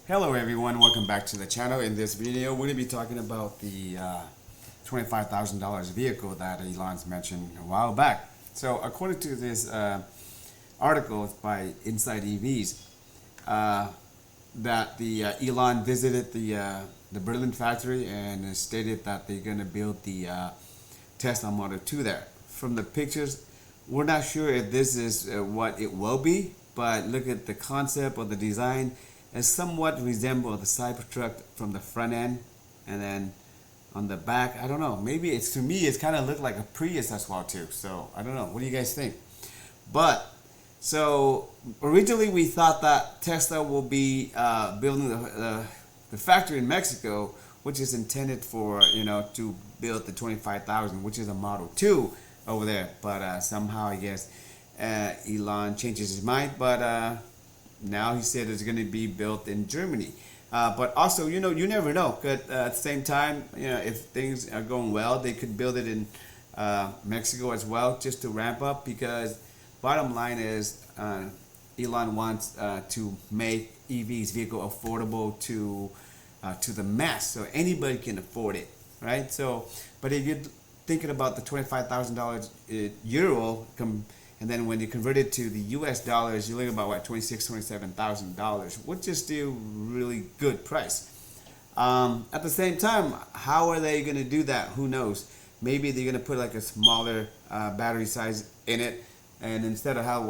Hello everyone, welcome back to the channel. In this video, we're going to be talking about the $25,000 vehicle that Elon's mentioned a while back. So according to this article by Inside EVs, that Elon visited the Berlin factory and stated that they're going to build the Tesla Model 2 there. From the pictures, we're not sure if this is what it will be, but look at the concept or the design. It somewhat resembles the Cybertruck from the front end, and then on the back, I don't know, maybe it's, to me, it's kind of looked like a Prius as well too. So I don't know, what do you guys think? But so originally we thought that Tesla will be building the factory in Mexico, which is intended for, to build the 25,000, which is a Model 2 over there. But somehow I guess Elon changes his mind, but now he said it's going to be built in Germany. But also, you never know. But at the same time, if things are going well, they could build it in Mexico as well, just to ramp up. Because bottom line is, Elon wants to make EVs vehicle affordable to the mass, so anybody can afford it, right? So, but if you're thinking about the $25,000 euro, and then when you convert it to the US dollars, you're looking about what, $27,000, which is still really good price. At the same time, how are they going to do that? Who knows? Maybe they're going to put like a smaller battery size in it, and instead of how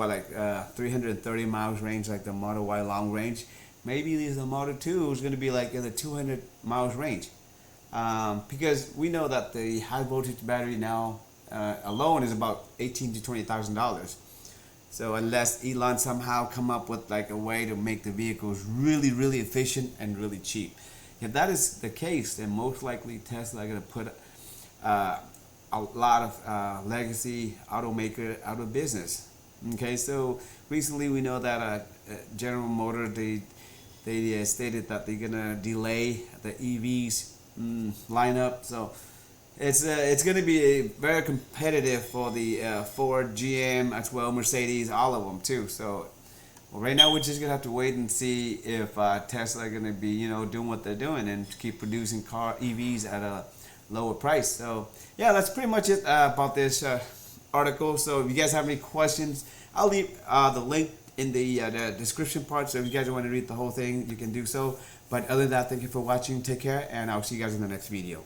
330 miles range like the Model Y long range, maybe the Model 2 is going to be like in the 200 miles range. Because we know that the high voltage battery now alone is about $18,000 to $20,000. So unless Elon somehow come up with like a way to make the vehicles really, really efficient and really cheap. If that is the case, then most likely Tesla are going to put a lot of legacy automaker out of business. Okay, so recently we know that General Motors, they stated that they're going to delay the EVs lineup. So it's going to be very competitive for the Ford, GM, as well Mercedes, all of them too. So right now we're just going to have to wait and see if Tesla are going to be doing what they're doing and keep producing EVs at a lower price. So yeah, that's pretty much it about this article. So if you guys have any questions, I'll leave the link in the description part. So if you guys want to read the whole thing, you can do so. But other than that, thank you for watching. Take care, and I'll see you guys in the next video.